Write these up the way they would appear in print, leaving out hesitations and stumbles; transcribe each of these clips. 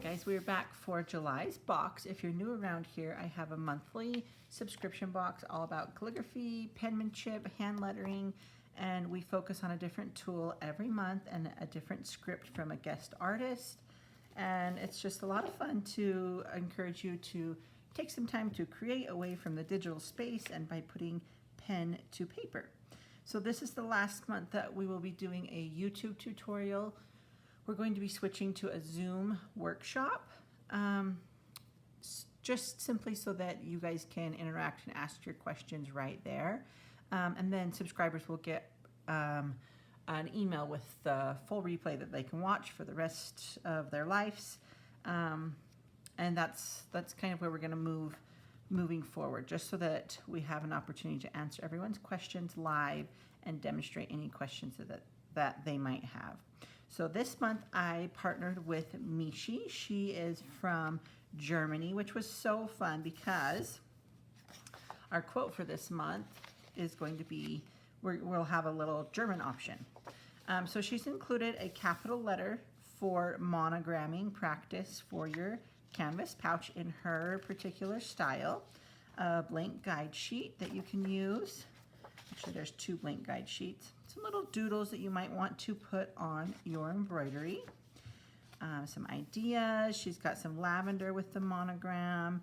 Guys, we're back for July's box. If you're new around here, I have a monthly subscription box all about calligraphy, penmanship, hand lettering, and we focus on a different tool every month and a different script from a guest artist. And it's just a lot of fun to encourage you to take some time to create away from the digital space and by putting pen to paper. So this is the last month that we will be doing a YouTube tutorial. We're going to be switching to a Zoom workshop, just simply so that you guys can interact and ask your questions right there. And then subscribers will get an email with the full replay that they can watch for the rest of their lives. And that's kind of where we're going to moving forward, just so that we have an opportunity to answer everyone's questions live and demonstrate any questions that they might have. So this month I partnered with Mishi. She is from Germany, which was so fun because our quote for this month is going to be, we'll have a little German option. So she's included a capital letter for monogramming practice for your canvas pouch in her particular style, a blank guide sheet that you can use. Actually, there's 2 blank guide sheets. Some little doodles that you might want to put on your embroidery. Some ideas. She's got some lavender with the monogram,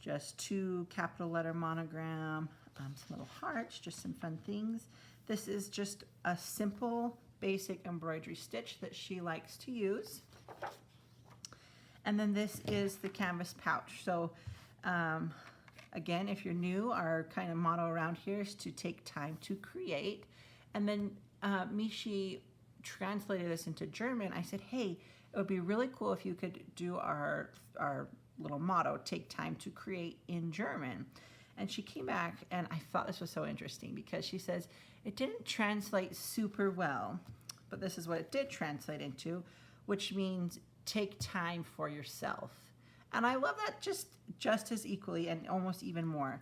just 2 capital letter monogram, some little hearts, just some fun things. This is just a simple, basic embroidery stitch that she likes to use. And then this is the canvas pouch. So again, if you're new, our kind of motto around here is to take time to create. And then Mishi translated this into German. I said, hey, it would be really cool if you could do our little motto, take time to create, in German. And she came back, and I thought this was so interesting because she says, it didn't translate super well, but this is what it did translate into, which means take time for yourself. And I love that just as equally and almost even more.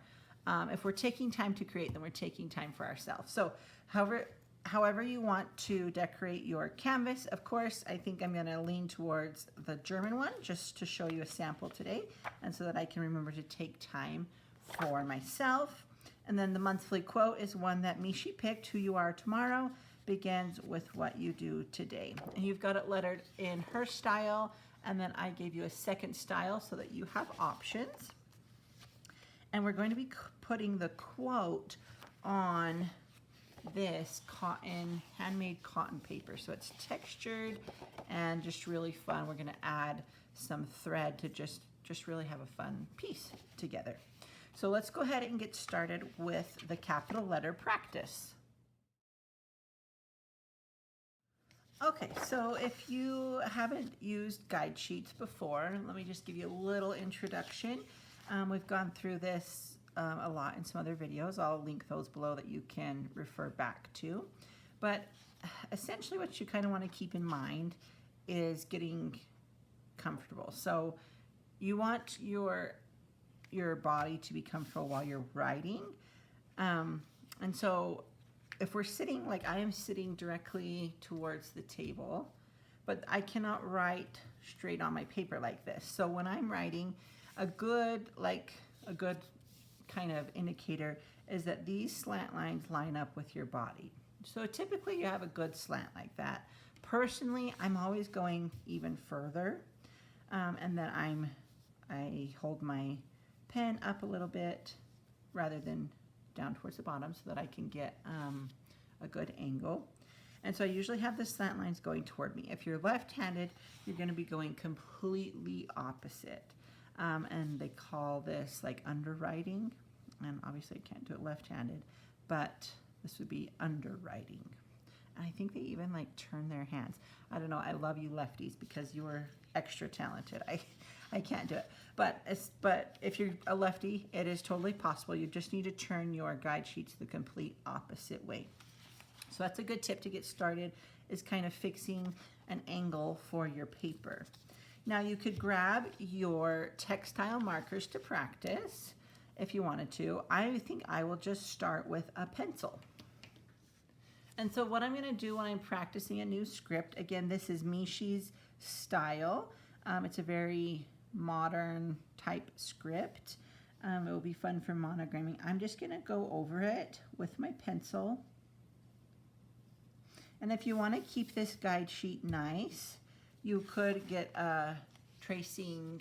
If we're taking time to create, then we're taking time for ourselves. So however you want to decorate your canvas, of course, I think I'm going to lean towards the German one just to show you a sample today and so that I can remember to take time for myself. And then the monthly quote is one that Mishi picked, who you are tomorrow begins with what you do today. And you've got it lettered in her style, and then I gave you a second style so that you have options. And we're going to be putting the quote on this cotton, handmade cotton paper. So it's textured and just really fun. We're going to add some thread to just really have a fun piece together. So let's go ahead and get started with the capital letter practice. Okay, so if you haven't used guide sheets before, let me just give you a little introduction. We've gone through this a lot in some other videos. I'll link those below that you can refer back to. But essentially what you kind of want to keep in mind is getting comfortable. So you want your body to be comfortable while you're writing. And so if we're sitting, like I am sitting directly towards the table, but I cannot write straight on my paper like this. So when I'm writing, a good kind of indicator is that these slant lines line up with your body. So typically you have a good slant like that. Personally, I'm always going even further, and then I hold my pen up a little bit rather than down towards the bottom so that I can get a good angle. And so I usually have the slant lines going toward me. If you're left-handed, you're going to be going completely opposite. And they call this like underwriting. And obviously I can't do it left-handed, but this would be underwriting. And I think they even like turn their hands. I don't know, I love you lefties because you are extra talented. I can't do it. But if you're a lefty, it is totally possible. You just need to turn your guide sheets the complete opposite way. So that's a good tip to get started, is kind of fixing an angle for your paper. Now you could grab your textile markers to practice if you wanted to. I think I will just start with a pencil. And so what I'm going to do when I'm practicing a new script, again, this is Mishi's style. It's a very modern type script. It will be fun for monogramming. I'm just going to go over it with my pencil. And if you want to keep this guide sheet nice, you could get a tracing,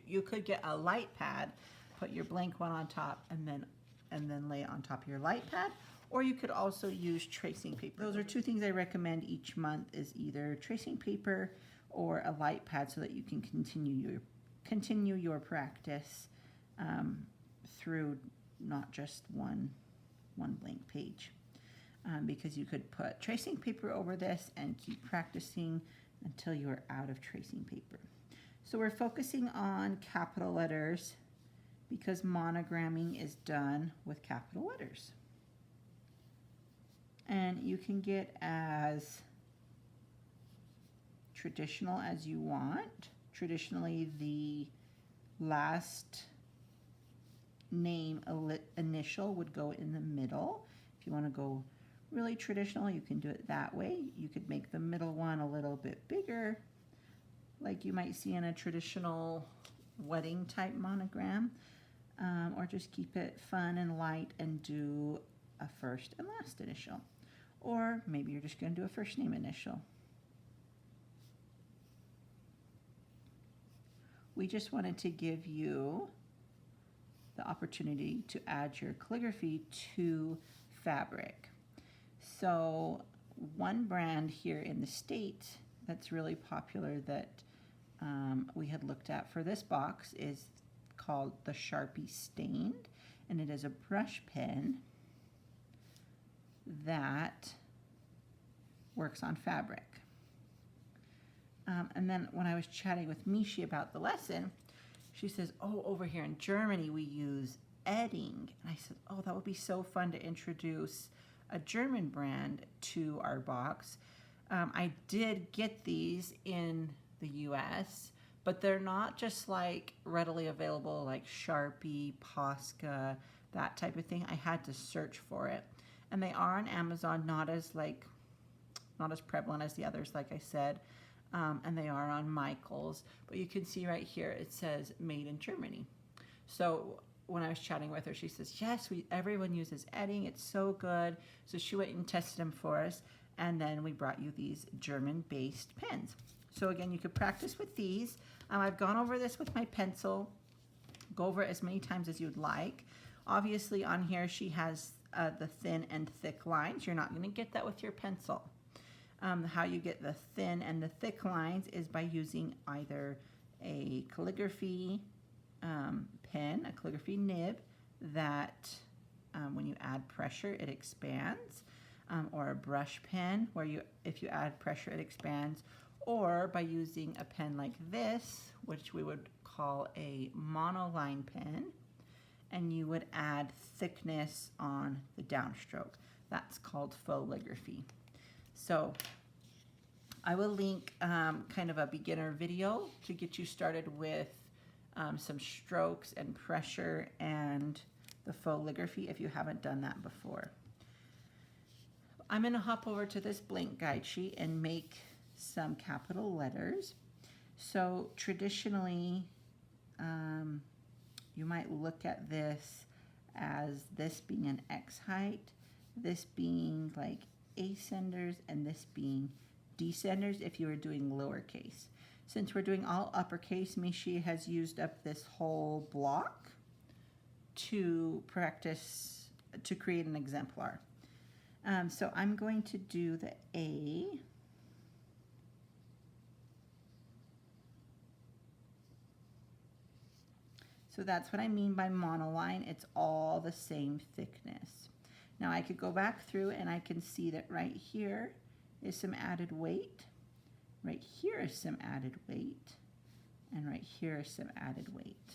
you could get a light pad, put your blank one on top, and then lay it on top of your light pad. Or you could also use tracing paper. Those are two things I recommend each month, is either tracing paper or a light pad, so that you can continue your practice through not just one blank page. Because you could put tracing paper over this and keep practicing until you are out of tracing paper. So we're focusing on capital letters because monogramming is done with capital letters. And you can get as traditional as you want. Traditionally, the last name initial would go in the middle. If you want to go really traditional, you can do it that way. You could make the middle one a little bit bigger, like you might see in a traditional wedding type monogram, or just keep it fun and light and do a first and last initial. Or maybe you're just going to do a first name initial. We just wanted to give you the opportunity to add your calligraphy to fabric. So one brand here in the state that's really popular that we had looked at for this box is called the Sharpie Stained, and it is a brush pen that works on fabric. And then when I was chatting with Mishi about the lesson, she says, oh, over here in Germany we use Edding. And I said, oh, that would be so fun to introduce a German brand to our box. I did get these in the US, but they're not just like readily available like Sharpie, Posca, that type of thing. I had to search for it. And they are on Amazon, not as prevalent as the others, like I said. And they are on Michael's. But you can see right here, it says made in Germany. So when I was chatting with her, she says, yes, everyone uses Edding. It's so good. So she went and tested them for us. And then we brought you these German-based pens. So again, you could practice with these. I've gone over this with my pencil. Go over it as many times as you'd like. Obviously on here, she has the thin and thick lines. You're not going to get that with your pencil. How you get the thin and the thick lines is by using either a calligraphy pen, a calligraphy nib that when you add pressure it expands, or a brush pen where if you add pressure it expands, or by using a pen like this, which we would call a monoline pen, and you would add thickness on the downstroke. That's called fauxligraphy. So I will link kind of a beginner video to get you started with some strokes and pressure and the fauxligraphy if you haven't done that before. I'm going to hop over to this blank guide sheet and make some capital letters. So traditionally, you might look at this as this being an X height, this being like ascenders, and this being descenders if you were doing lowercase. Since we're doing all uppercase, Mishi has used up this whole block to practice, to create an exemplar. So I'm going to do the A. So that's what I mean by monoline. It's all the same thickness. Now I could go back through and I can see that right here is some added weight. Right here is some added weight. And right here is some added weight.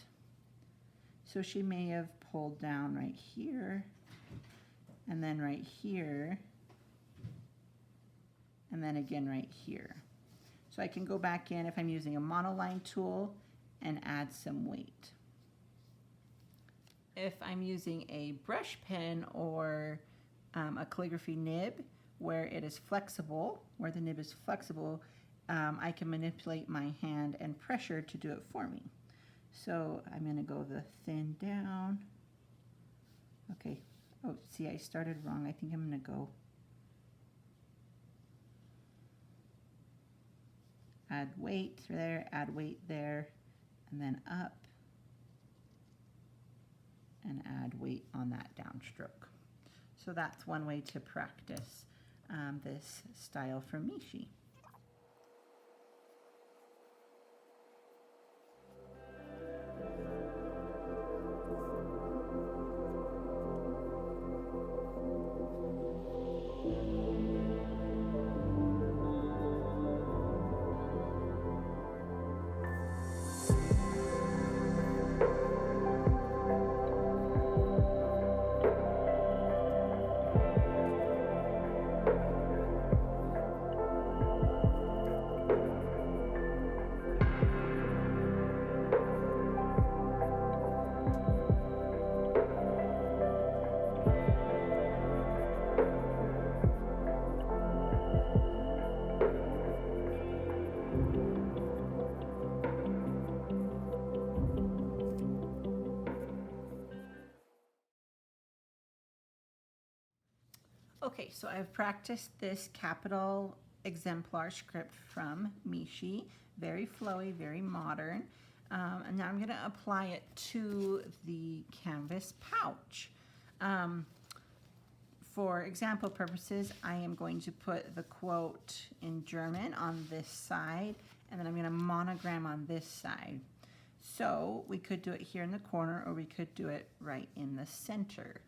So she may have pulled down right here and then right here, and then again right here. So I can go back in if I'm using a monoline tool and add some weight. If I'm using a brush pen or a calligraphy nib where it is flexible, where the nib is flexible, I can manipulate my hand and pressure to do it for me. So I'm going to go the thin down. Okay. Oh, see, I started wrong. I think I'm going to go add weight there, add weight there, and then up, and add weight on that downstroke. So that's one way to practice this style from Mishi. Okay, so I've practiced this capital exemplar script from Mishi, very flowy, very modern, and now I'm going to apply it to the canvas pouch. For example purposes, I am going to put the quote in German on this side, and then I'm going to monogram on this side. So we could do it here in the corner, or we could do it right in the center.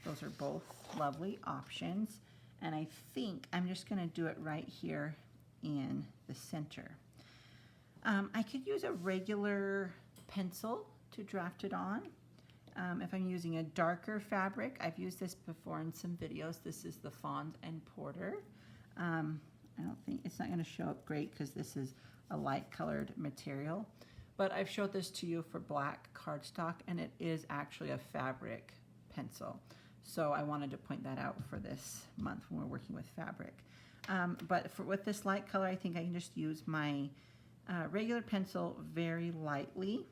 Those are both lovely options, and I think I'm just going to do it right here in the center. I could use a regular pencil to draft it on. If I'm using a darker fabric, I've used this before in some videos. This is the Fond and Porter. I don't think it's not going to show up great because this is a light colored material, but I've showed this to you for black cardstock, and it is actually a fabric pencil. So I wanted to point that out for this month when we're working with fabric. But with this light color, I think I can just use my regular pencil very lightly.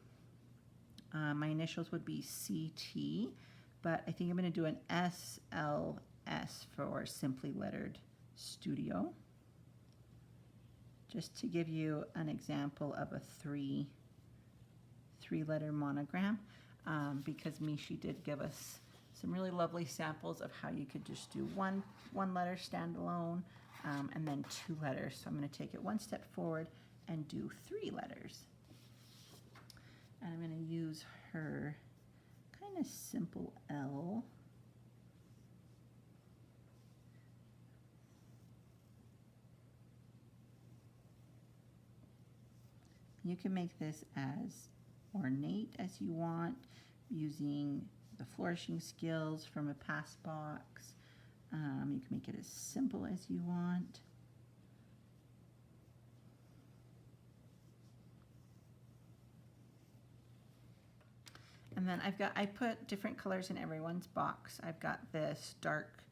My initials would be CT, but I think I'm going to do an SLS for Simply Lettered Studio, just to give you an example of a three-letter monogram, because Mishi did give us some really lovely samples of how you could just do one letter standalone, and then 2 letters. So I'm going to take it one step forward and do 3 letters. And I'm going to use her kind of simple L. You can make this as ornate as you want, using the flourishing skills from a pass box. You can make it as simple as you want. And then I put different colors in everyone's box. I've got this dark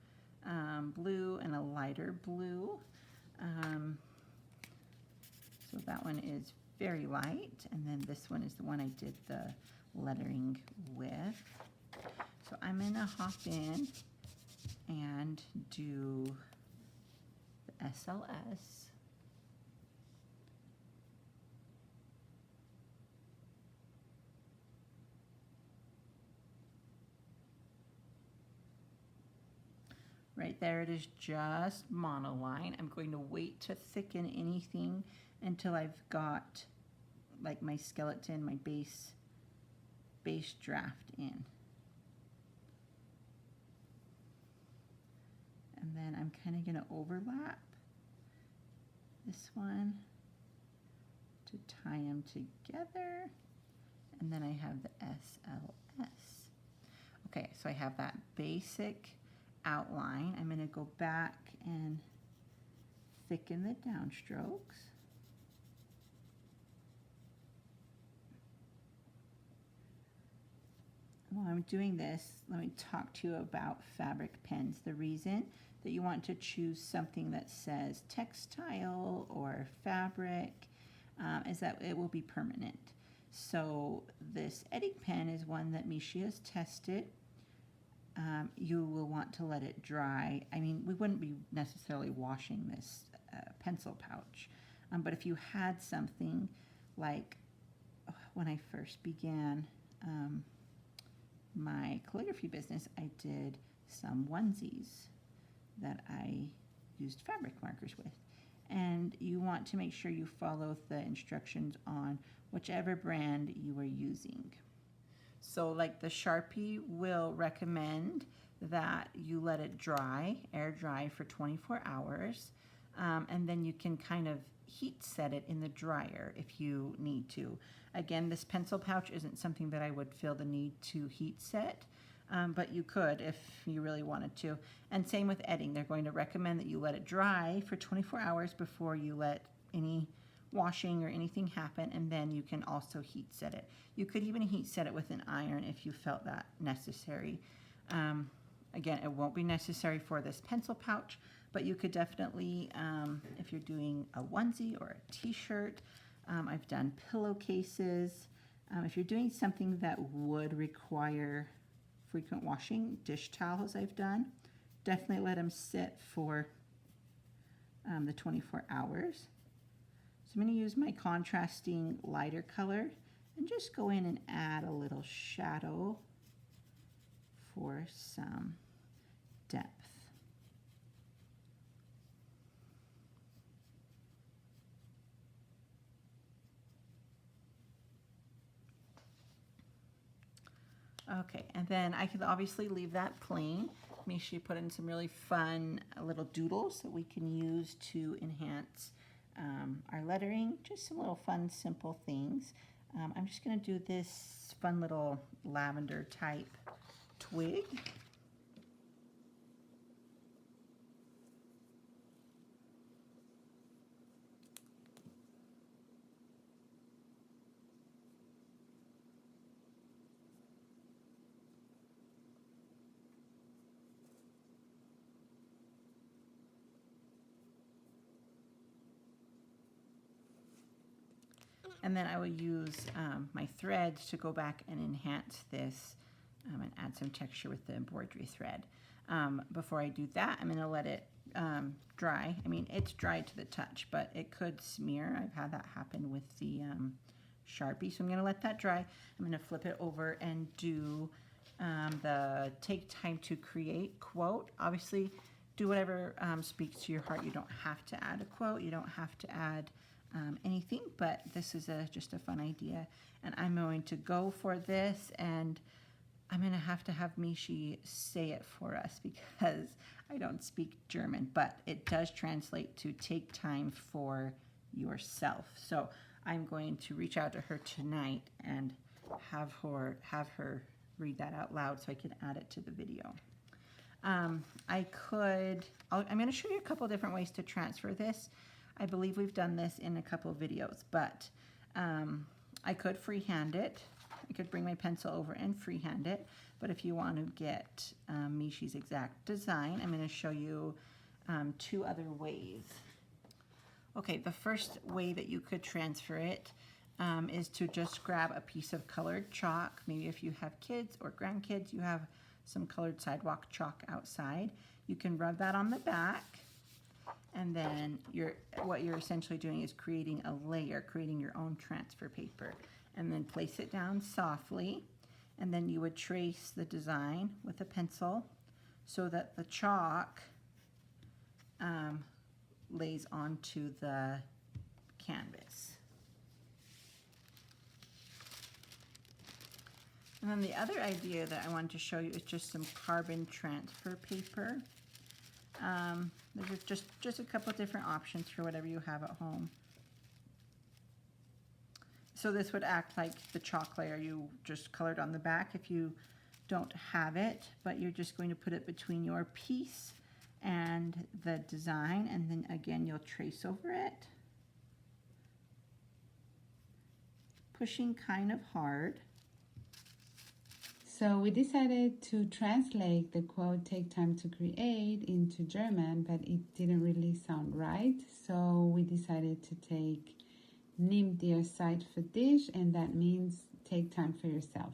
blue and a lighter blue. So that one is very light, and then this one is the one I did the lettering with. So I'm gonna hop in and do the SLS. Right there, it is just monoline. I'm going to wait to thicken anything until I've got like my skeleton, my base draft in. And then I'm kind of going to overlap this one to tie them together. And then I have the SLS. Okay, so I have that basic outline. I'm going to go back and thicken the downstrokes. While I'm doing this, let me talk to you about fabric pens. The reason that you want to choose something that says textile or fabric is that it will be permanent. So this Edding pen is one that Mishi has tested. You will want to let it dry. I mean, we wouldn't be necessarily washing this pencil pouch, but if you had something like when I first began my calligraphy business, I did some onesies that I used fabric markers with. And you want to make sure you follow the instructions on whichever brand you are using. So like the Sharpie will recommend that you let it dry, air dry for 24 hours. And then you can kind of heat set it in the dryer if you need to. Again, this pencil pouch isn't something that I would feel the need to heat set, but you could if you really wanted to. And same with Edding. They're going to recommend that you let it dry for 24 hours before you let any washing or anything happen, and then you can also heat set it. You could even heat set it with an iron if you felt that necessary. Again, it won't be necessary for this pencil pouch, but you could definitely, if you're doing a onesie or a t-shirt, I've done pillowcases. If you're doing something that would require frequent washing, dish towels I've done, definitely let them sit for the 24 hours. So I'm going to use my contrasting lighter color and just go in and add a little shadow for some depth. Okay, and then I can obviously leave that plain. Make sure you put in some really fun little doodles that we can use to enhance our lettering. Just some little fun, simple things. I'm just going to do this fun little lavender type twig. And then I will use my threads to go back and enhance this and add some texture with the embroidery thread. Before I do that, I'm going to let it dry. I mean, it's dry to the touch, but it could smear. I've had that happen with the Sharpie. So I'm going to let that dry. I'm going to flip it over and do the take time to create quote. Obviously, do whatever speaks to your heart. You don't have to add a quote. You don't have to add anything, but this is just a fun idea. And I'm going to go for this, and I'm going to have Mishi say it for us because I don't speak German, but it does translate to take time for yourself. So I'm going to reach out to her tonight and have her read that out loud so I can add it to the video. I'm going to show you a couple different ways to transfer this. I believe we've done this in a couple of videos, but I could freehand it. I could bring my pencil over and freehand it, but if you want to get Mishi's exact design, I'm going to show you two other ways. Okay, the first way that you could transfer it is to just grab a piece of colored chalk. Maybe if you have kids or grandkids, you have some colored sidewalk chalk outside. You can rub that on the back. And then what you're essentially doing is creating a layer, creating your own transfer paper. And then place it down softly. And then you would trace the design with a pencil so that the chalk lays onto the canvas. And then the other idea that I wanted to show you is just some carbon transfer paper. There's just a couple different options for whatever you have at home. So this would act like the chalk layer you just colored on the back. If you don't have it, but you're just going to put it between your piece and the design, and then again you'll trace over it, pushing kind of hard. So we decided to translate the quote, "take time to create," into German, but it didn't really sound right. So we decided to take "nimm dir Zeit für dich," and that means take time for yourself.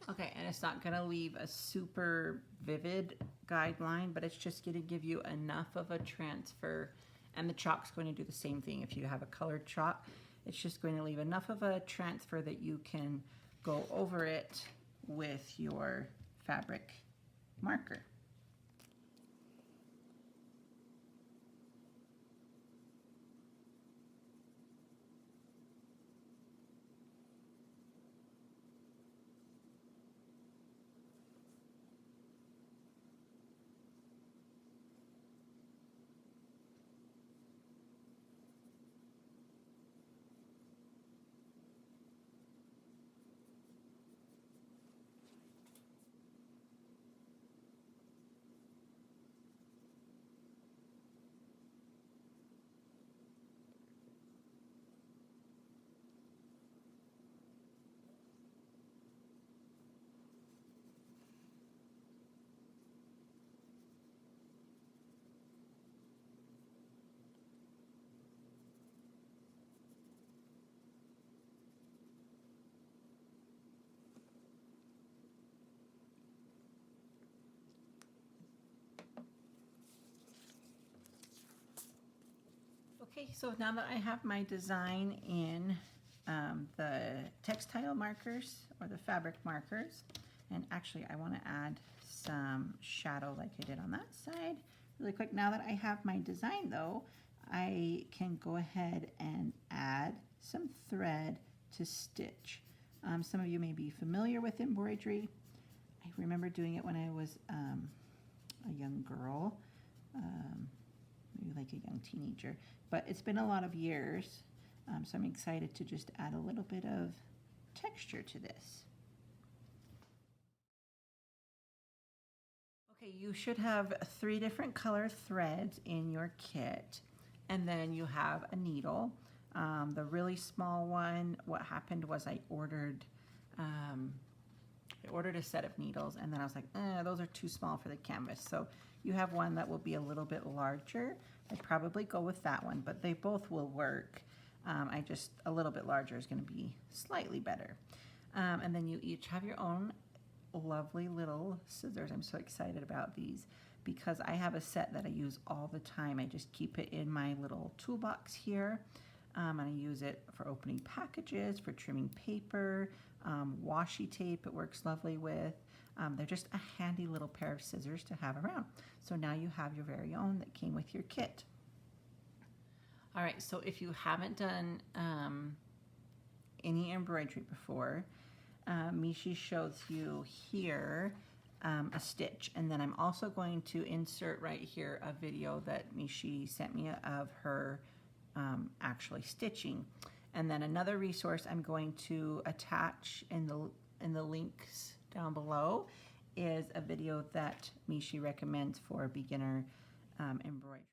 Okay, and it's not going to leave a super vivid guideline, but it's just going to give you enough of a transfer. And the chalk's going to do the same thing. If you have a colored chalk, it's just going to leave enough of a transfer that you can go over it with your fabric marker. Okay, so now that I have my design in the textile markers or the fabric markers, and actually I want to add some shadow like I did on that side really quick. Now that I have my design though, I can go ahead and add some thread to stitch. Some of you may be familiar with embroidery. I remember doing it when I was a young girl. Maybe like a young teenager, but it's been a lot of years, so I'm excited to just add a little bit of texture to this. Okay, you should have 3 different color threads in your kit, and then you have a needle. The really small one, what happened was I ordered a set of needles, and then I was like, those are too small for the canvas. So you have one that will be a little bit larger. I'd probably go with that one, but they both will work. A little bit larger is going to be slightly better. And then you each have your own lovely little scissors. I'm so excited about these because I have a set that I use all the time. I just keep it in my little toolbox here. And I use it for opening packages, for trimming paper, washi tape it works lovely with. They're just a handy little pair of scissors to have around. So now you have your very own that came with your kit. All right, so if you haven't done any embroidery before, Mishi shows you here a stitch, and then I'm also going to insert right here a video that Mishi sent me of her actually stitching. And then another resource I'm going to attach in the links down below is a video that Mishi recommends for beginner embroidery.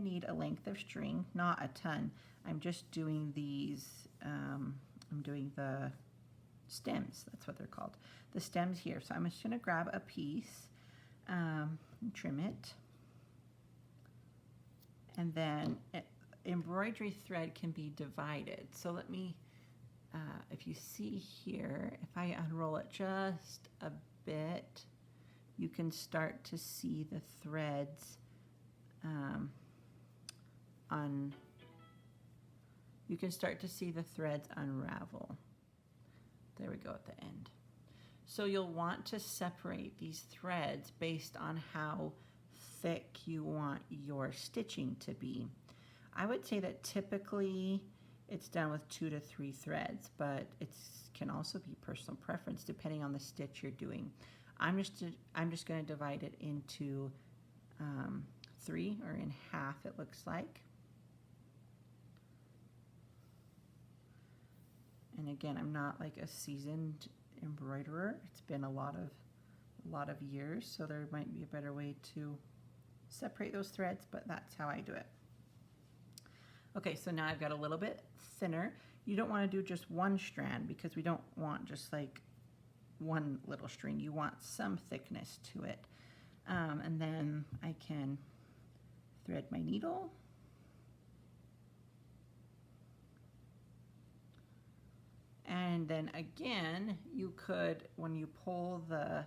need a length of string, not a ton. I'm just doing these, I'm doing the stems, that's what they're called. The stems here. So I'm just gonna grab a piece, and trim it. And then embroidery thread can be divided. So let me, if you see here, if I unroll it just a bit, you can start to see the threads you can start to see the threads unravel. There we go at the end. So you'll want to separate these threads based on how thick you want your stitching to be. I would say that typically it's done with 2 to 3 threads, but it can also be personal preference depending on the stitch you're doing. I'm just going to divide it into 3, or in half it looks like. And again, I'm not like a seasoned embroiderer. It's been a lot of years, so there might be a better way to separate those threads, but that's how I do it. Okay, so now I've got a little bit thinner. You don't want to do just one strand because we don't want just like one little string. You want some thickness to it. And then I can thread my needle. And then again, you could, when you pull the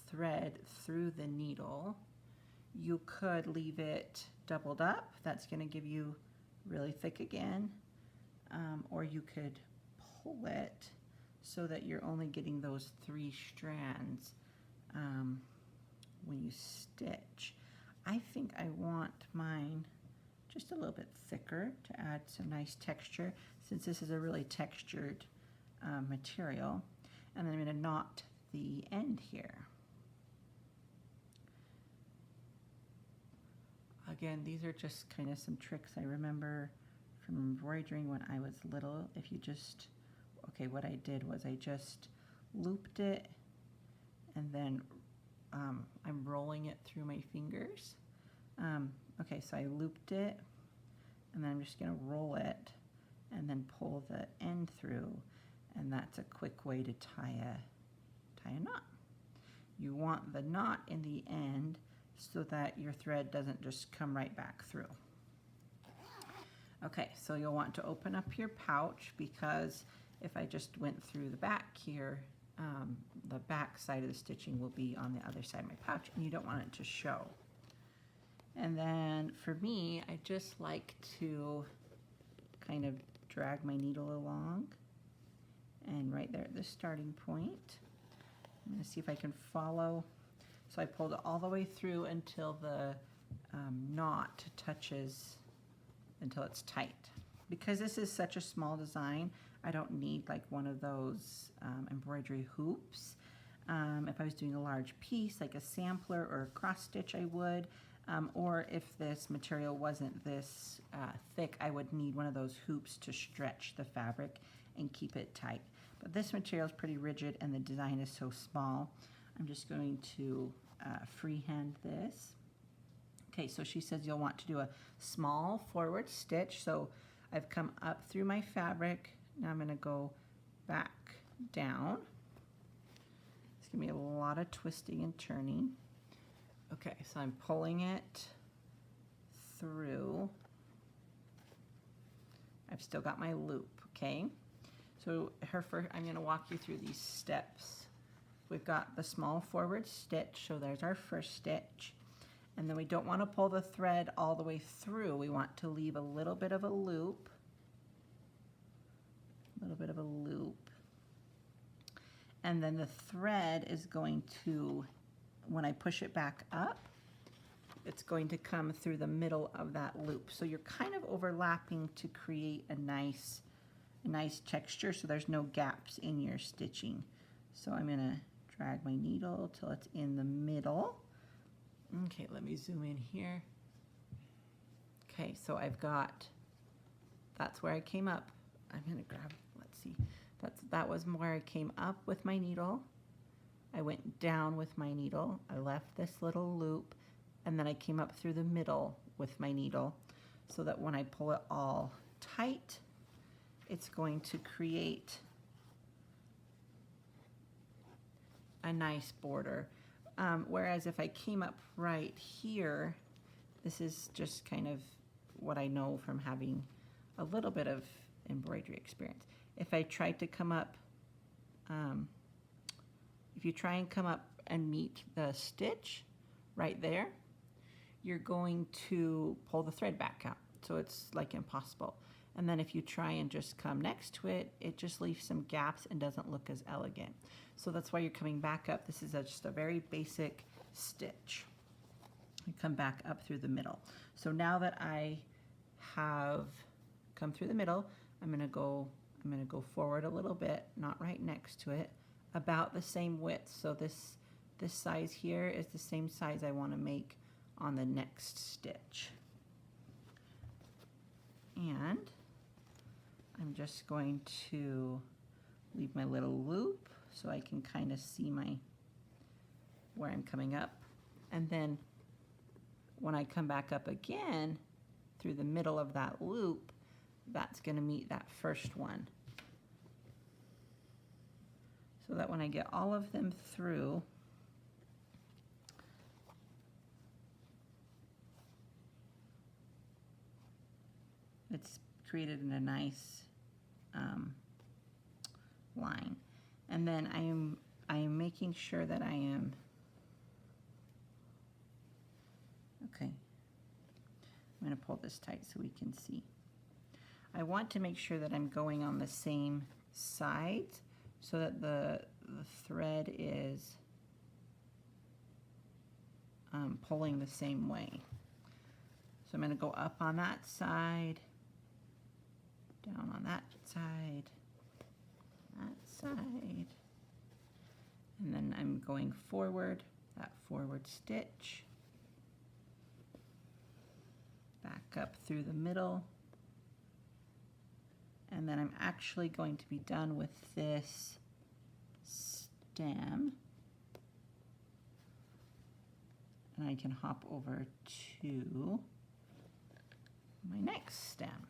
thread through the needle, you could leave it doubled up. That's going to give you really thick again. Or you could pull it so that you're only getting those 3 strands when you stitch. I think I want mine just a little bit thicker to add some nice texture, since this is a really textured material. And then I'm going to knot the end here. Again, these are just kind of some tricks I remember from embroidering when I was little. If you just, okay, what I did was I just looped it, and then I'm rolling it through my fingers. Okay, so I looped it, and then I'm just going to roll it and then pull the end through, and that's a quick way to tie a knot. You want the knot in the end so that your thread doesn't just come right back through. Okay, so you'll want to open up your pouch, because if I just went through the back here, the back side of the stitching will be on the other side of my pouch, and you don't want it to show. And then for me, I just like to kind of drag my needle along, and right there at the starting point, I'm going to see if I can follow. So I pulled it all the way through until the knot touches, until it's tight. Because this is such a small design, I don't need like one of those embroidery hoops. If I was doing a large piece, like a sampler or a cross stitch, I would. Or if this material wasn't this thick, I would need one of those hoops to stretch the fabric and keep it tight. But this material is pretty rigid, and the design is so small. I'm just going to freehand this. Okay, so she says you'll want to do a small forward stitch. So I've come up through my fabric. Now I'm going to go back down. It's going to be a lot of twisting and turning. Okay, so I'm pulling it through. I've still got my loop, okay? So I'm going to walk you through these steps. We've got the small forward stitch, so there's our first stitch. And then we don't want to pull the thread all the way through. We want to leave a little bit of a loop. A little bit of a loop. And then the thread is going to, when I push it back up, it's going to come through the middle of that loop. So you're kind of overlapping to create a nice texture, so there's no gaps in your stitching. So I'm going to drag my needle till it's in the middle. Okay, let me zoom in here. Okay, so I've got, that's where I came up. I'm going to grab, let's see, that was where I came up with my needle. I went down with my needle. I left this little loop. and then I came up through the middle with my needle so that when I pull it all tight, it's going to create a nice border. Whereas if I came up right here, this is just kind of what I know from having a little bit of embroidery experience. If I tried to come up, if you try and come up and meet the stitch right there, you're going to pull the thread back out. So it's like impossible. And then if you try and just come next to it, it just leaves some gaps and doesn't look as elegant. So that's why you're coming back up. This is just a very basic stitch. You come back up through the middle. So now that I have come through the middle, I'm gonna go forward a little bit, not right next to it, about the same width. So this size here is the same size I want to make on the next stitch. And I'm just going to leave my little loop so I can kind of see where I'm coming up. And then when I come back up again through the middle of that loop, that's going to meet that first one. So that when I get all of them through, it's created in a nice line. And then I am making sure that I am, okay, I'm going to pull this tight so we can see. I want to make sure that I'm going on the same side so that the thread is pulling the same way. So I'm going to go up on that side, down on that side, and then I'm going forward, that forward stitch, back up through the middle, and then I'm actually going to be done with this stem, and I can hop over to my next stem.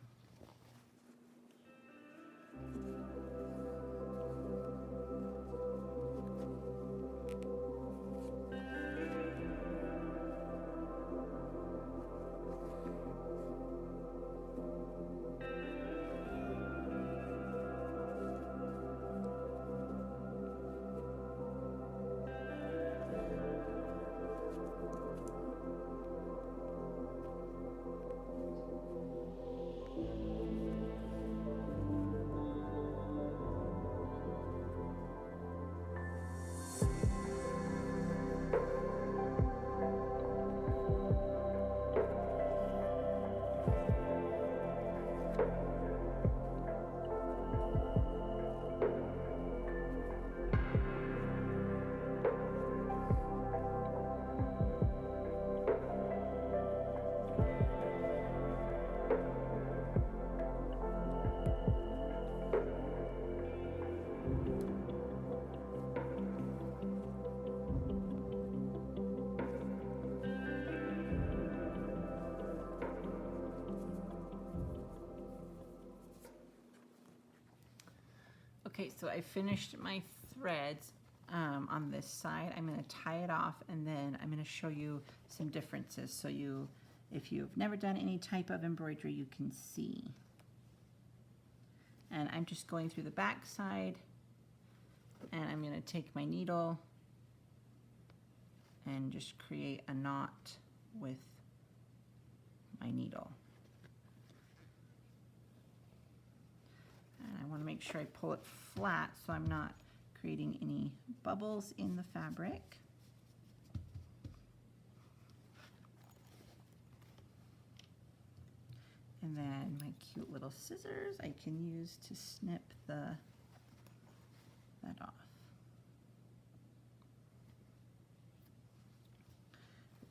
Okay, so I finished my threads on this side. I'm going to tie it off, and then I'm going to show you some differences so if you've never done any type of embroidery, you can see. And I'm just going through the back side, and I'm going to take my needle and just create a knot with my needle. And I want to make sure I pull it flat so I'm not creating any bubbles in the fabric. And then my cute little scissors I can use to snip that off.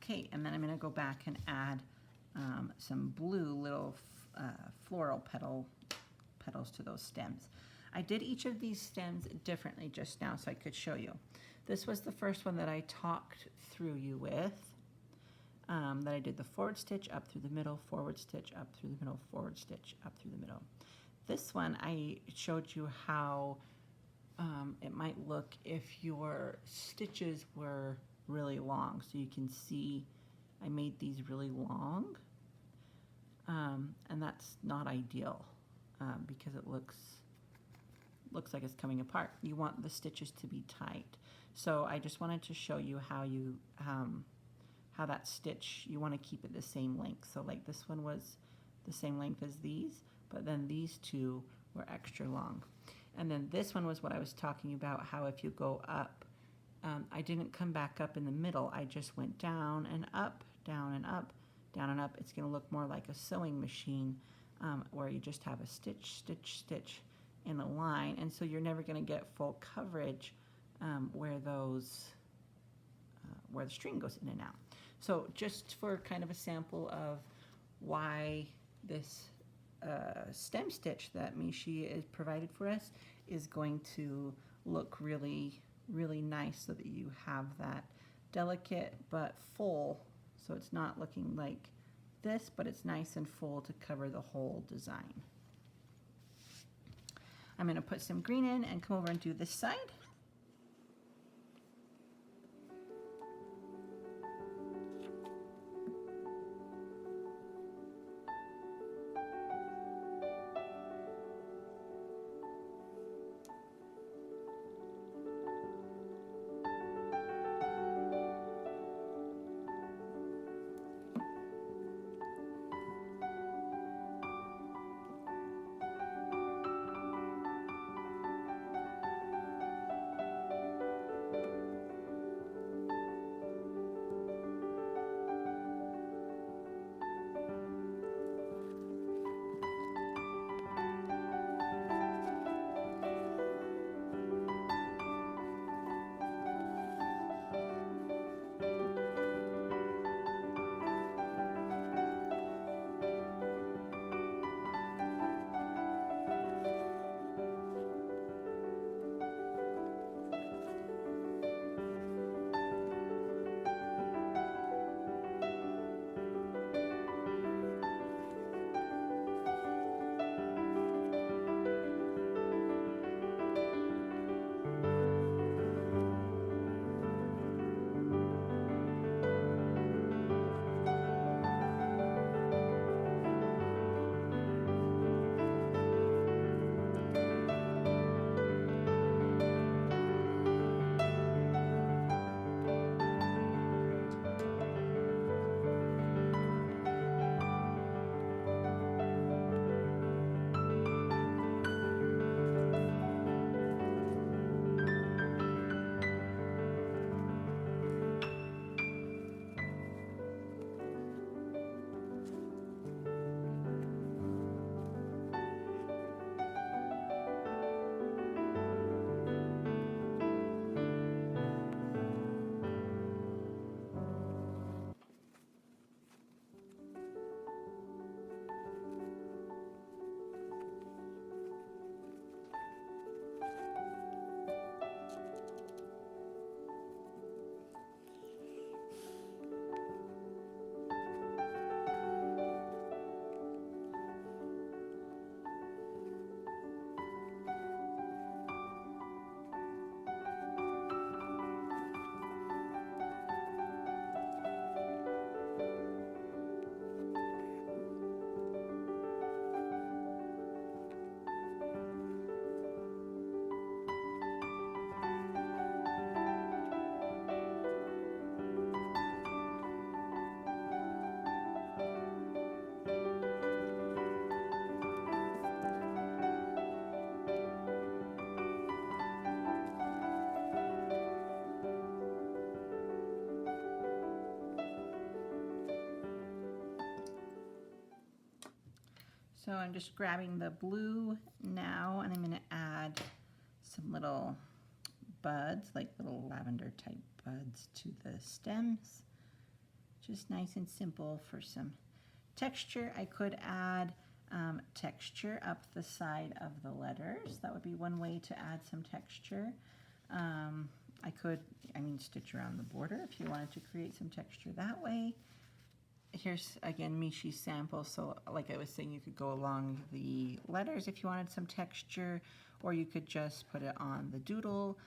Okay, and then I'm going to go back and add some blue little floral petals to those stems. I did each of these stems differently just now so I could show you. This was the first one that I talked through you with. that I did the forward stitch up through the middle, forward stitch up through the middle, forward stitch up through the middle. This one I showed you how it might look if your stitches were really long. So you can see I made these really long, and that's not ideal because it looks like it's coming apart. You want the stitches to be tight. So I just wanted to show you how you how that stitch, you want to keep it the same length. So like this one was the same length as these, but then these two were extra long. And then this one was what I was talking about, how if you go up, I didn't come back up in the middle. I just went down and up, down and up, down and up. It's going to look more like a sewing machine where you just have a stitch, stitch, stitch in a line. And so you're never going to get full coverage where those, where the string goes in and out. So just for kind of a sample of why this stem stitch that Mishi is provided for us is going to look really, really nice, so that you have that delicate but full, so it's not looking like this, but it's nice and full to cover the whole design. I'm going to put some green in and come over and do this side. So I'm just grabbing the blue now, and I'm going to add some little buds, like little lavender type buds, to the stems. Just nice and simple for some texture. I could add texture up the side of the letters. That would be one way to add some texture. I could, stitch around the border if you wanted to create some texture that way. here's again Mishi's sample. So like I was saying, you could go along the letters if you wanted some texture, or you could just put it on the doodle,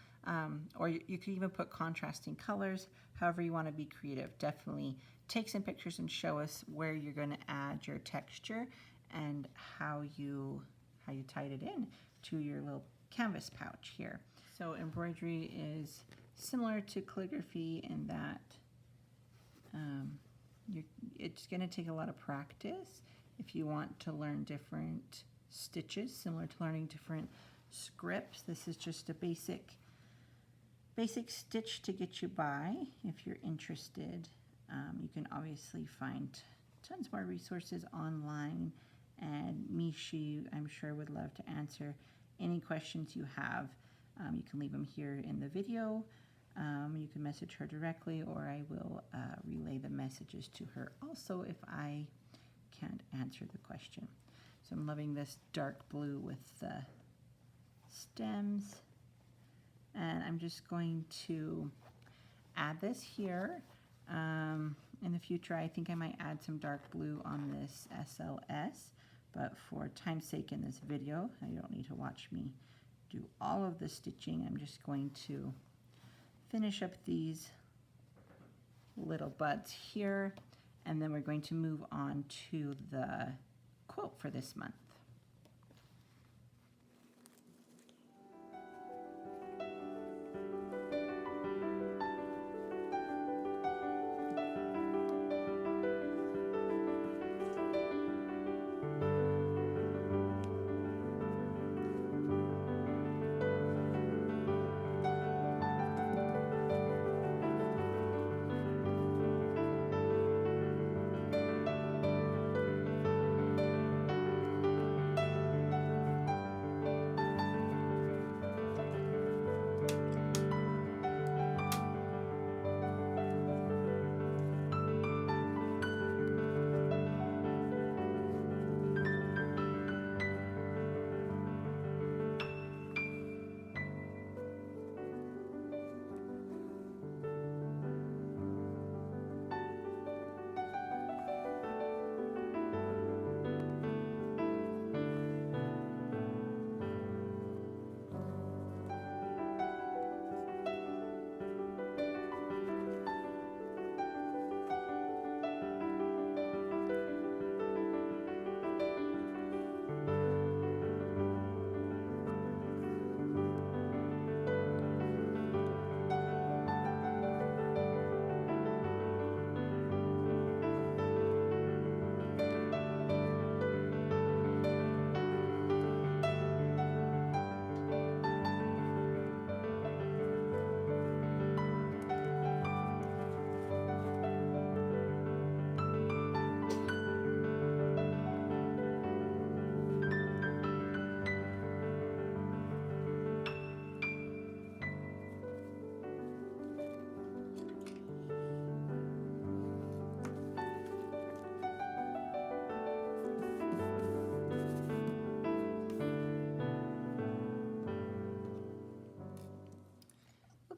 or you could even put contrasting colors. However you want to be creative. Definitely take some pictures and show us where you're going to add your texture and how you tied it in to your little canvas pouch here. So embroidery is similar to calligraphy in that it's going to take a lot of practice if you want to learn different stitches, similar to learning different scripts. This is just a basic stitch to get you by. If you're interested, you can obviously find tons more resources online, and Mishi, I'm sure, would love to answer any questions you have. You can leave them here in the video. You can message her directly, or I will relay the messages to her also if I can't answer the question. So I'm loving this dark blue with the stems, and I'm just going to add this here. In the future, I think I might add some dark blue on this SLS, but for time's sake in this video, you don't need to watch me do all of the stitching. I'm just going to finish up these little buds here, and then we're going to move on to the quote for this month.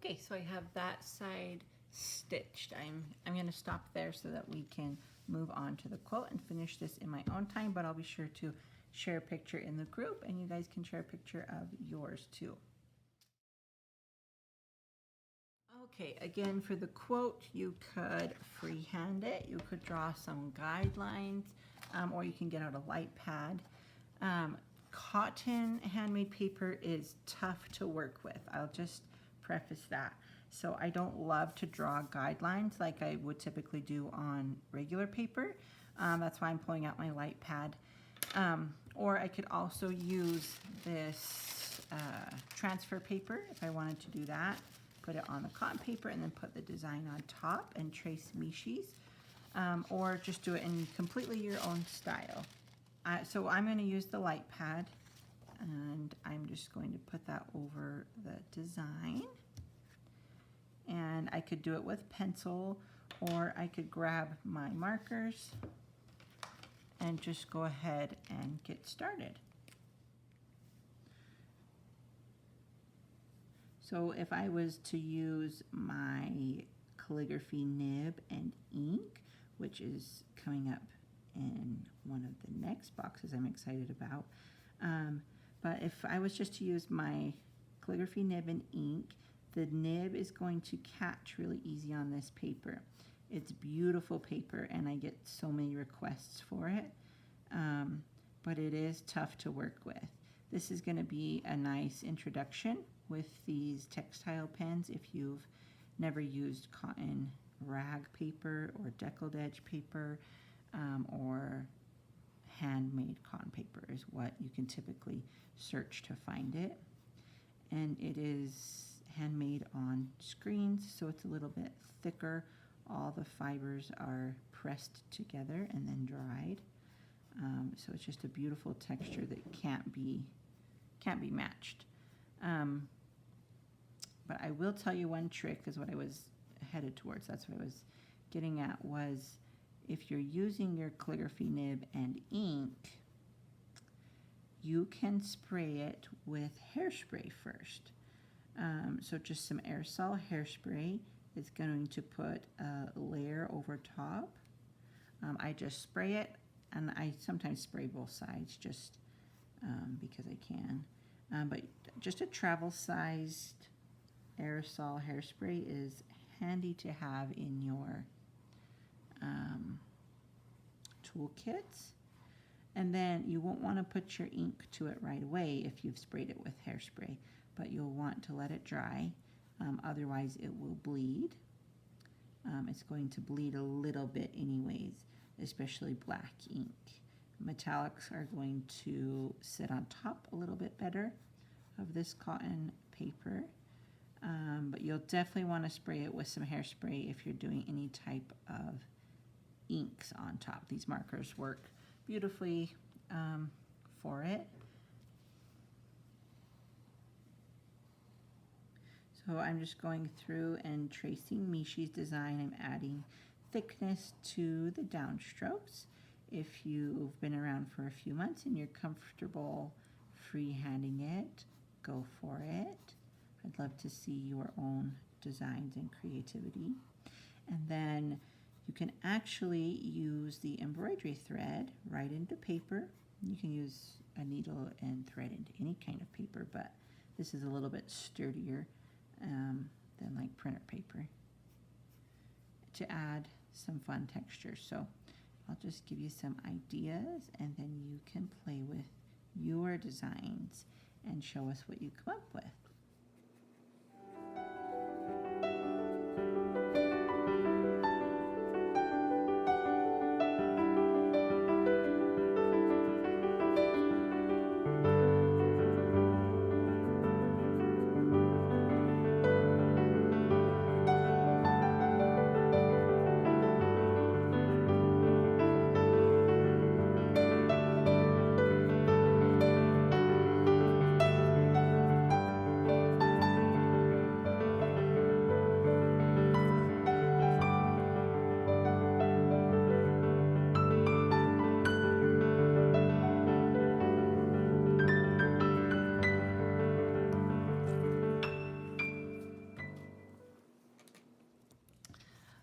Okay, so I have that side stitched. I'm going to stop there so that we can move on to the quote and finish this in my own time, but I'll be sure to share a picture in the group, and you guys can share a picture of yours too. Okay, again, for the quote, you could freehand it. You could draw some guidelines, or you can get out a light pad. Cotton handmade paper is tough to work with. I'll just preface that. So I don't love to draw guidelines like I would typically do on regular paper. That's why I'm pulling out my light pad. Or I could also use this transfer paper if I wanted to do that. Put it on the cotton paper and then put the design on top and trace Mishi's. Or just do it in completely your own style. So I'm going to use the light pad, and I'm just going to put that over the design. And I could do it with pencil, or I could grab my markers and just go ahead and get started. So if I was to use my calligraphy nib and ink, which is coming up in one of the next boxes I'm excited about. But if I was just to use my calligraphy nib and ink, the nib is going to catch really easy on this paper. It's beautiful paper, and I get so many requests for it, but it is tough to work with. This is going to be a nice introduction with these textile pens if you've never used cotton rag paper or deckled edge paper, or handmade cotton paper is what you can typically search to find it. And it is handmade on screens, so it's a little bit thicker. All the fibers are pressed together and then dried. So it's just a beautiful texture that can't be matched. But I will tell you one trick, is what I was headed towards. That's what I was getting at, was if you're using your calligraphy nib and ink, you can spray it with hairspray first. So just some aerosol hairspray is going to put a layer over top. I just spray it, and I sometimes spray both sides just because I can. But just a travel-sized aerosol hairspray is handy to have in your toolkits. And then you won't want to put your ink to it right away if you've sprayed it with hairspray, but you'll want to let it dry, otherwise it will bleed. It's going to bleed a little bit anyways, especially black ink. Metallics are going to sit on top a little bit better of this cotton paper, but you'll definitely want to spray it with some hairspray if you're doing any type of inks on top. These markers work beautifully for it. So I'm just going through and tracing Mishi's design. I'm adding thickness to the downstrokes. If you've been around for a few months and you're comfortable freehanding it, go for it. I'd love to see your own designs and creativity. And then you can actually use the embroidery thread right into paper. You can use a needle and thread into any kind of paper, but this is a little bit sturdier than like printer paper, to add some fun texture. So I'll just give you some ideas, and then you can play with your designs and show us what you come up with.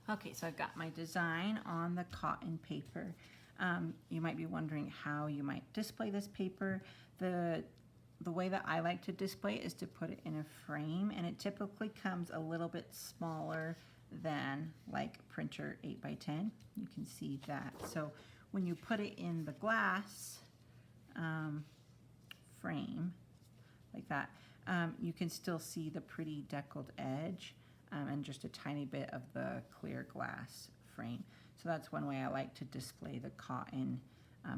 Okay, so I've got my design on the cotton paper. You might be wondering how you might display this paper. The way that I like to display it is to put it in a frame, and it typically comes a little bit smaller than like printer 8x10. You can see that. So when you put it in the glass frame like that, you can still see the pretty deckled edge. And just a tiny bit of the clear glass frame. So that's one way I like to display the cotton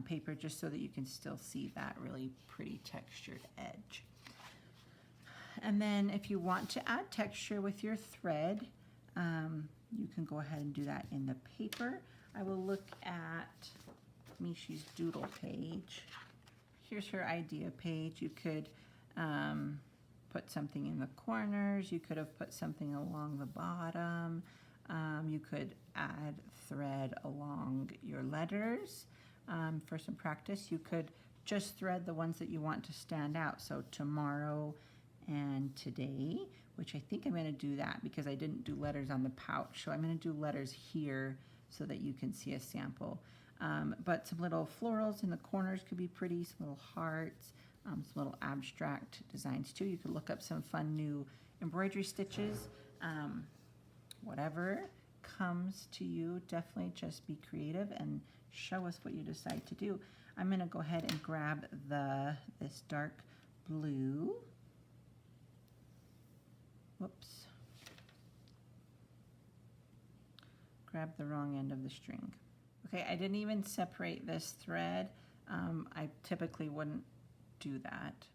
paper, just so that you can still see that really pretty textured edge. And then if you want to add texture with your thread, you can go ahead and do that in the paper. I will look at Mishi's doodle page. Here's her idea page. You could put something in the corners. You could have put something along the bottom. You could add thread along your letters. For some practice, you could just thread the ones that you want to stand out. So tomorrow and today, which I think I'm going to do that because I didn't do letters on the pouch. So I'm going to do letters here so that you can see a sample. But some little florals in the corners could be pretty, some little hearts, some little abstract designs too. You could look up some fun new embroidery stitches. Whatever comes to you, definitely just be creative and show us what you decide to do. I'm going to go ahead and grab this dark blue. Whoops. Grab the wrong end of the string. Okay, I didn't even separate this thread. I typically wouldn't do that,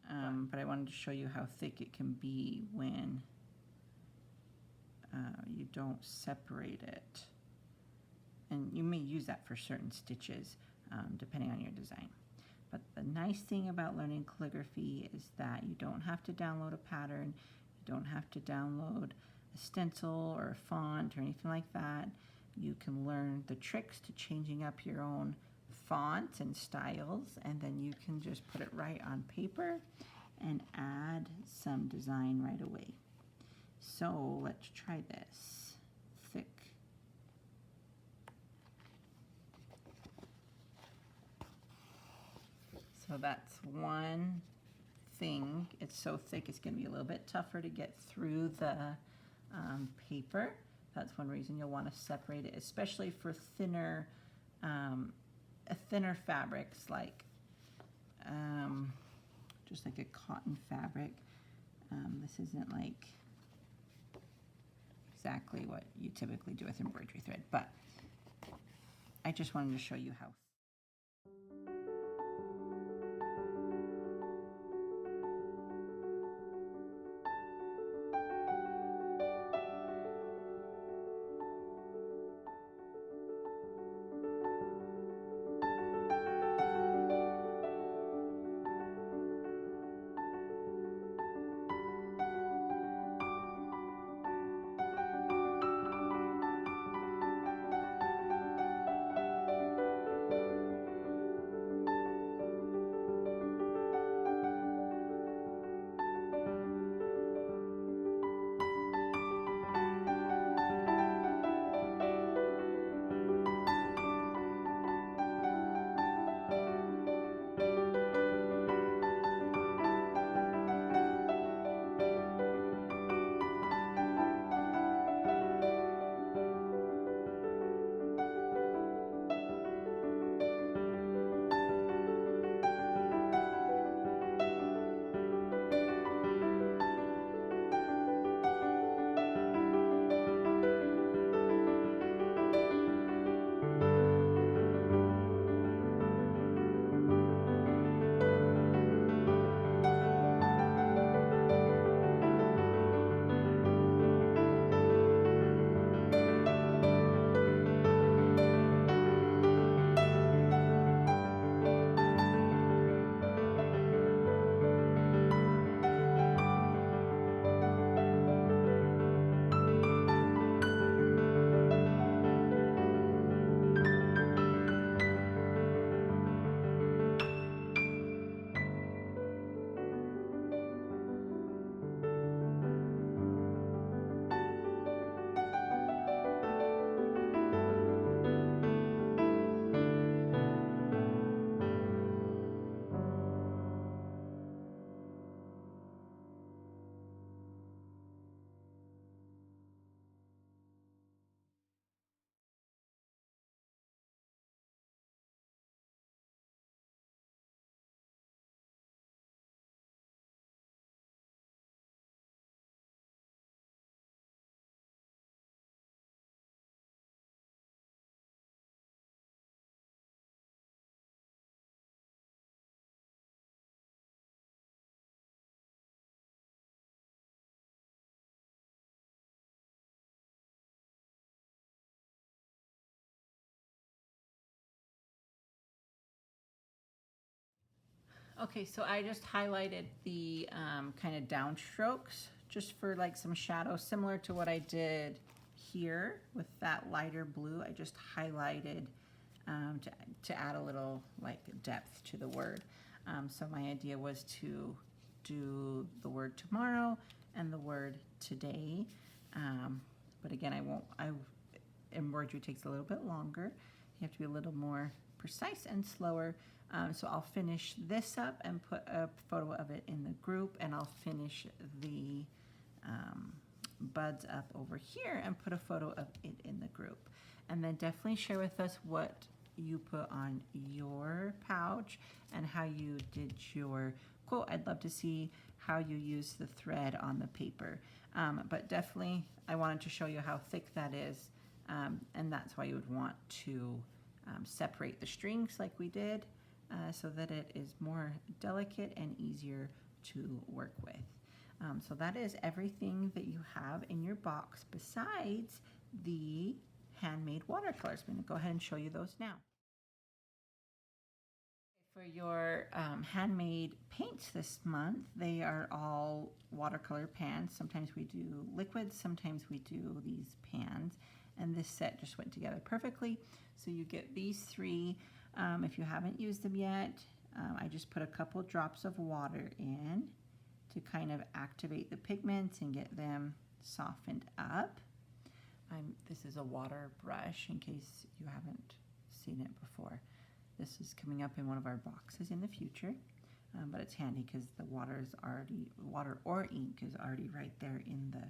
but I wanted to show you how thick it can be when you don't separate it. And you may use that for certain stitches, depending on your design. But the nice thing about learning calligraphy is that you don't have to download a pattern, you don't have to download a stencil or a font or anything like that. You can learn the tricks to changing up your own fonts and styles, and then you can just put it right on paper and add some design right away. So let's try this. Thick. So that's one thing. It's so thick it's going to be a little bit tougher to get through the paper. That's one reason you'll want to separate it, especially for thinner fabrics like just like a cotton fabric. This isn't like exactly what you typically do with embroidery thread, but I just wanted to show you how. Okay, so I just highlighted the kind of downstrokes just for like some shadow, similar to what I did here with that lighter blue. I just highlighted to add a little like depth to the word. So my idea was to do the word tomorrow and the word today. But again, embroidery takes a little bit longer. You have to be a little more precise and slower. So I'll finish this up and put a photo of it in the group, and I'll finish the buds up over here and put a photo of it in the group. And then definitely share with us what you put on your pouch and how you did your quote. I'd love to see how you use the thread on the paper. But definitely I wanted to show you how thick that is, and that's why you would want to separate the strings like we did, so that it is more delicate and easier to work with. So that is everything that you have in your box besides the handmade watercolors. I'm going to go ahead and show you those now. For your handmade paints this month, they are all watercolor pans. Sometimes we do liquids, sometimes we do these pans, and this set just went together perfectly. So you get these three. If you haven't used them yet, I just put a couple drops of water in to kind of activate the pigments and get them softened up. This is a water brush in case you haven't seen it before. This is coming up in one of our boxes in the future, but it's handy because the water or ink is already right there in the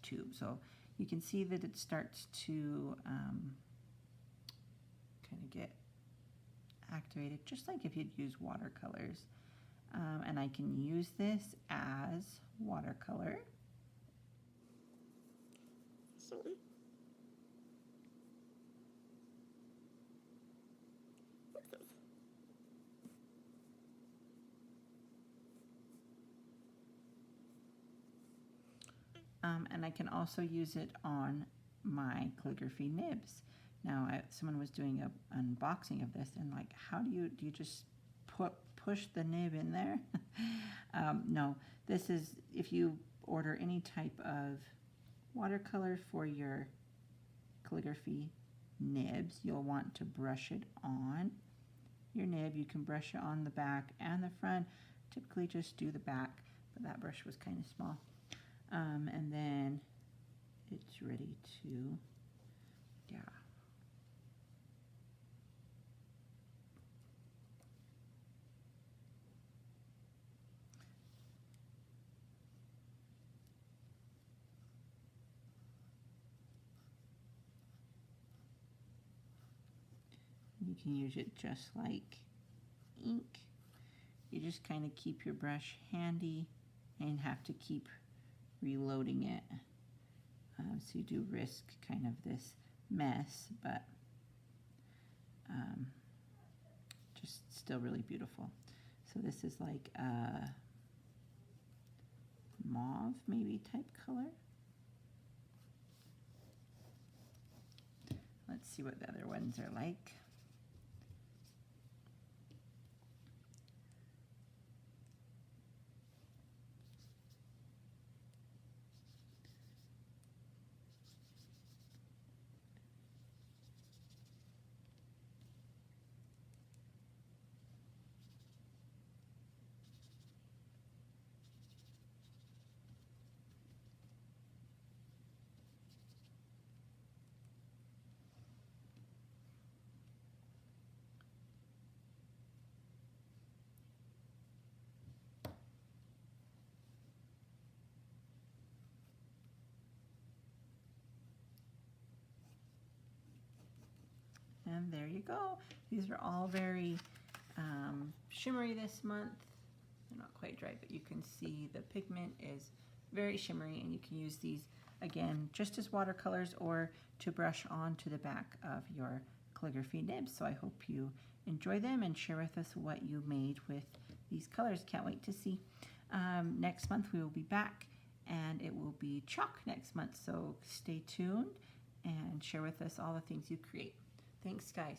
tube. So you can see that it starts to kind of get activated, just like if you'd use watercolors. And I can use this as watercolor. Absolutely. And I can also use it on my calligraphy nibs. Now, someone was doing an unboxing of this, and like, how do you just push the nib in there? No, this is, if you order any type of watercolor for your calligraphy nibs, you'll want to brush it on your nib. You can brush it on the back and the front. Typically just do the back, but that brush was kind of small. And then it's ready to, yeah. You can use it just like ink. You just kind of keep your brush handy and have to keep reloading it. So you do risk kind of this mess, but just still really beautiful. So this is like a mauve maybe type color. Let's see what the other ones are like. And there you go. These are all very shimmery this month. They're not quite dry, but you can see the pigment is very shimmery, and you can use these again just as watercolors or to brush onto the back of your calligraphy nibs. So I hope you enjoy them and share with us what you made with these colors. Can't wait to see. Next month we will be back, and it will be chalk next month. So stay tuned and share with us all the things you create. Thanks, guys.